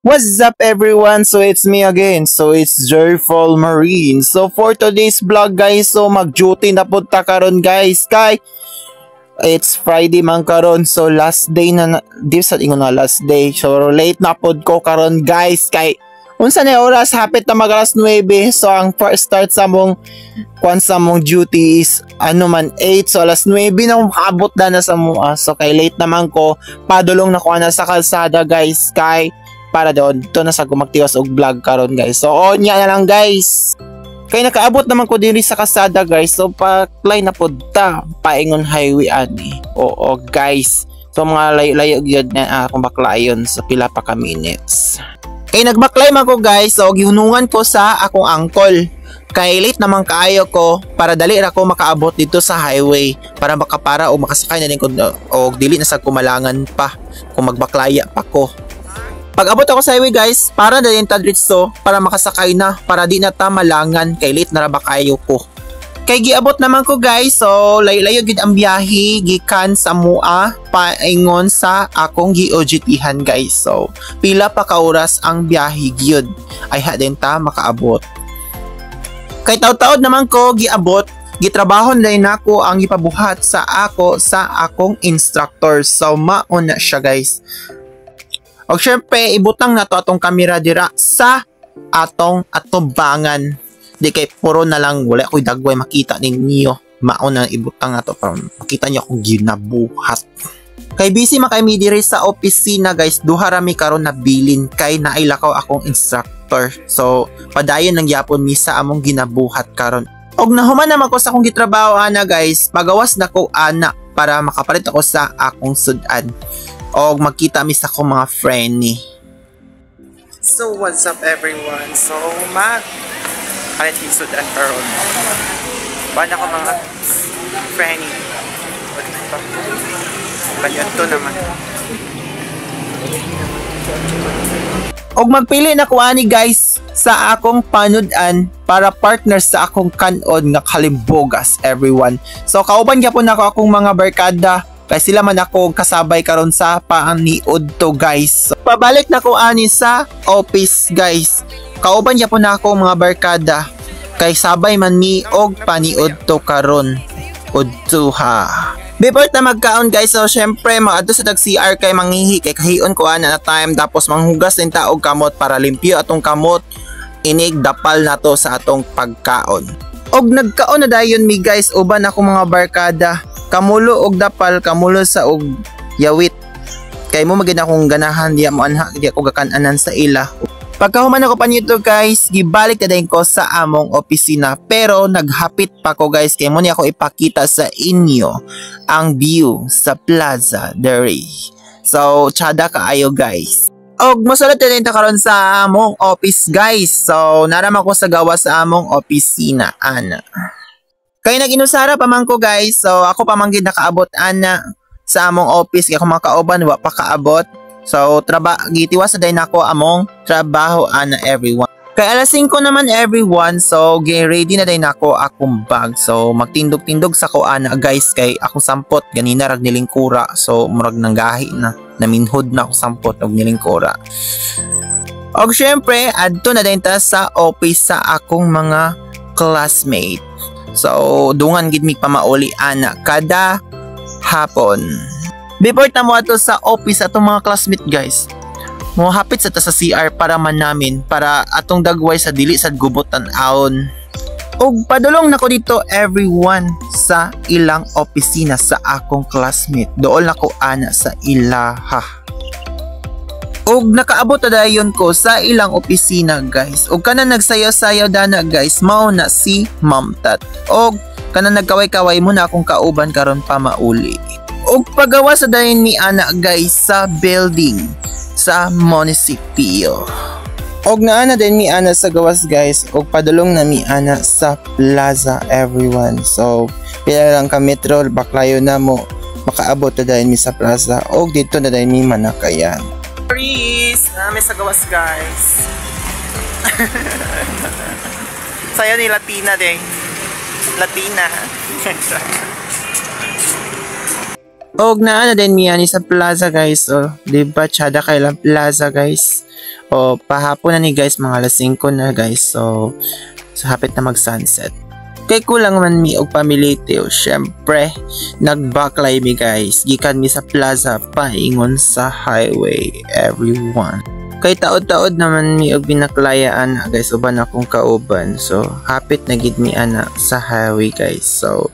What's up everyone? So it's me again. So it's Joyful Marine. So for today's vlog guys, so mag-duty na punta karon guys. Kay it's Friday man karon. So last day na di sa ingon na last day. So late na pod ko karon guys. Kay unsa na oras hapit na mag alas 9. So ang first start sa mong sa mong duty is ano man 8. So alas 9 na makabot na sa mga. So kay late naman ko, padulong na ko na sa kalsada guys. Kay para doon to na sa gumagtiwas og vlog karon guys. So on na lang guys. Kay nakaabot naman ko diri sa kasada guys. So paklay na pod ta paingon highway ani. Oo guys. So mga layo-layo gyud na akong baklayon sa pila pa ka minutes. Kay nagbaklay man ko guys. So gihunungan ko sa akong uncle. Kay late naman kaayo ko para dali ra ko makaabot dito sa highway para makapara o makasakay na din ko og dili na sa kumalangan pa kung magbaklaya pa ko. Pag abot ako sa highway guys, para na din tadritso para makasakay na para di na ta malangan kay late na ra ba kayo ko. Kay giabot naman ko guys, so layo-layo gid ang biyahe gikan sa Mua paingon sa akong GOGT-han guys. So pila pa ka oras ang biyahe gyud ay ha din ta makaabot. Kay taud-taud naman ko giabot, gitrabahon din nako ang gipabuhat sa akong instructor. So mao na siya guys. O syempre, ibutang na to atong kamera dira sa atong atubangan. Di kay puro na lang, wala ko'y dagway makita ninyo. Mao na ibutang na to para makita niyo akong ginabuhat. Kay busy makay diri sa opisina guys, duha rami karon na bilin kay nailakaw akong instructor. So, padayon nang gyapon mi sa among ginabuhat karon. Og nahuman naman ko sa akong gitrabaho ana guys, pagawas na ko ana para makapalit ako sa akong sudan. O magkita mi sa akong mga friend ni. So what's up everyone? So palit sudan karon. Bana ko mga friend ni. Ganito naman. Og magpili na ko ani guys sa akong panudan para partner sa akong kanon nga kalimbogas everyone. So kauban gyapon nako akong mga barkada. Kaya sila man ako kasabay karon sa paaniod to guys. So, pabalik na ko ani sa office guys. Kauban niya po na ako mga barkada. Kay sabay man mi og paniod to karon. Udto ha. Before ta magkaon guys, so syempre maadto sa CR kay manghihi kay kahion ko ana na time tapos manghugas din ta og kamot para limpyo atong kamot. Inig dapal na to sa atong pagkaon. Og nagkaon na dayon mi guys uban ako mga barkada. Kamulo og dapal, kamulo sa og yawit. Kay mo magid akong ganahan diya mo anha di ako gakananan sa ila. Pagkahuman ako pa nito guys, gibalik na din ko sa among opisina pero naghapit pa ko guys kay mo ni ako ipakita sa inyo ang view sa Plaza del Rey. So tsada kaayo guys. Og mosulod na din ta karon sa among office guys. So narama ko sa gawa sa among opisina ana. Kaya nag-inusara pa man ko guys, so ako pa man gid nakaabot ana sa among office kaya kung makauban wa pa kaabot. So gitiwas na din ako among trabaho ana everyone. Kaya alas 5 naman everyone, so ready na din ako akong bag. So magtindog-tindog sa ko ana guys kay akong sampot ganina rag nilingkura. So murag nanggahi na, naminhod na ako sampot og nilingkura. Og syempre adto na din ta sa office sa akong mga classmate. So, dungan gid mi pamauli ana kada hapon. Before ta mo ato sa office atong mga classmate guys, mo hapit sa ta sa CR para man namin para atong dagway sa dili sad gubotan aon. Og padulong nako dito everyone sa ilang opisina sa akong classmate. Dool nako ana sa ilaha. Og nakaabot na dayon ko sa ilang opisina guys. Og kana nagsayaw-sayaw dana guys, mao na si Ma'am Tat. Og kana nagkaway-kaway mo na akong kauban karon pa mauli. Og pagawa sa dayon ni ana guys sa building sa munisipyo. Og naana din mi ana sa gawas guys. Og padulong na mi ana sa plaza everyone. So pila lang ka metro baklayo na mo makaabot na dayon mi sa plaza. Og dito na dayon mi manakayan. Please, may sa gawas guys. Sayo ni Latina din. Latina. Og naa na din miyan sa plaza guys. Oh, diba tsada kay lang plaza guys. O pahapon na ni guys, mga alas 5 na guys. So hapit na mag sunset. Kay kulang man mi og pamilite o syempre nagbaklay mi guys, gikan mi sa plaza paingon sa highway everyone. Kay taod-taod naman mi og binaklayaan na guys, uban akong kauban. So hapit na gid mi ana sa highway guys. So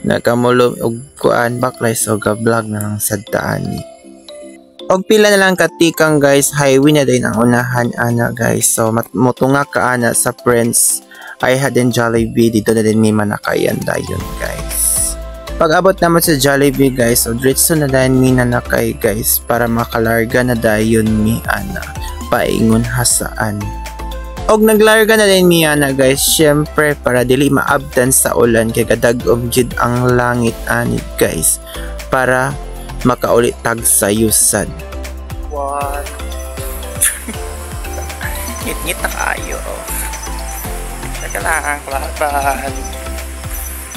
nagamulo og kuan baklay, so ga-vlog na lang sad taani. Og pila na lang katikang guys, highway na din ang unahan ana guys. So motunga ka ana sa friends I had in Jollibee, dito na din may manakayan dayon guys. Pag abot naman sa Jollibee guys, so diretso na dayon mi nanakay guys para makalarga na dayon mi ana paingon hasaan. Og naglarga na din mi ana guys, syempre para dili maabdan sa ulan kay gadag-om jud ang langit ani guys para makaulit tag sa yusad. What? Ngit-ngit na kayo. Teka lang, kalaban.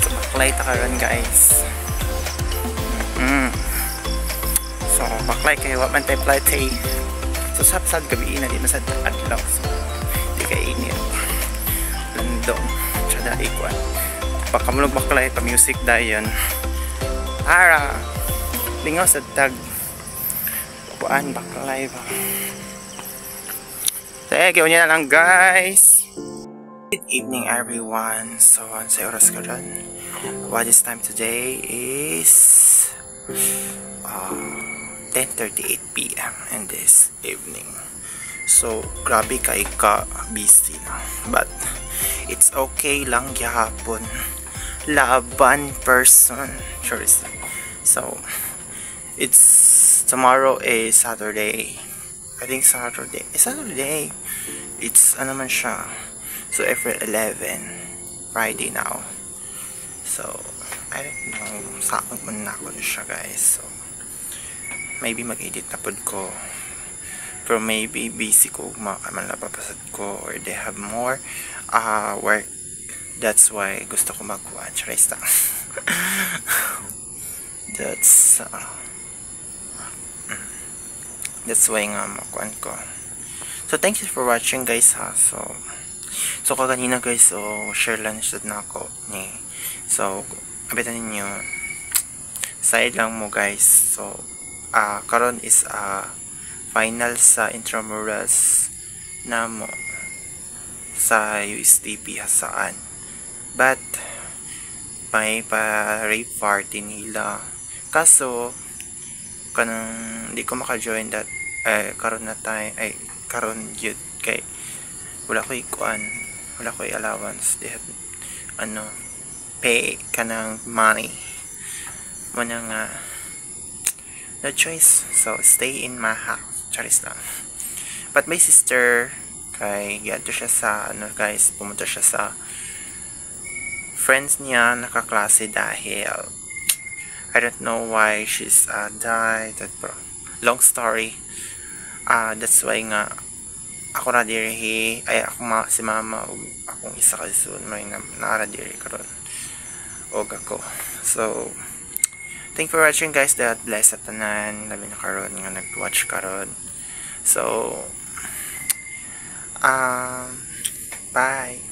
So, baklay ta karon guys. So, baklay kayo. What man tayo play. So, sapsad gabi na. Di masad adlaw. So, di kayo init. Landong. Tsada ikuan. Pakamulog baklay pa music dayon. Ara. Lingaw sa tag. Kuan baklay ba. So, kayo niya na lang guys. Good evening everyone. So sa oras ko ron, what is time today is 10:38 p.m. in this evening. So grabe kay ka busy na, but it's okay lang gyapon. Laban person. Sure. So it's tomorrow is Saturday. I think Saturday. It's Saturday. It's ano man siya. So April 11, Friday now. So I don't know, saan man na ako siya guys. So maybe mag-edit na pod ko. Pero maybe busy ko, malapapasad ko, or they have more work. That's why gusto ko mag-watch. Charis lang. That's why nga makuan ko. So thank you for watching guys ha. So kaganina guys, so share lunch na ako ni. So abitan ninyo side lang mo guys. So karon is final sa intramurals na mo sa USTP hasaan. But may pa-rape party nila. Kaso kanang di ko maka-join that karon na tayo karon yun kay wala ko ikuan, wala ko allowance. They have pay ka ng money mo na nga no choice, so stay in my house. Charis lang. But my sister kay gato siya sa guys, pumunta siya sa friends niya nakaklase dahil I don't know why she's died. Long story. That's why nga ako na diri ako si mama ug akong isa ka soon may naara diri karon og ako. So thank you for watching guys. God bless sa tanan labi na karon nga nag-watch karon. So bye.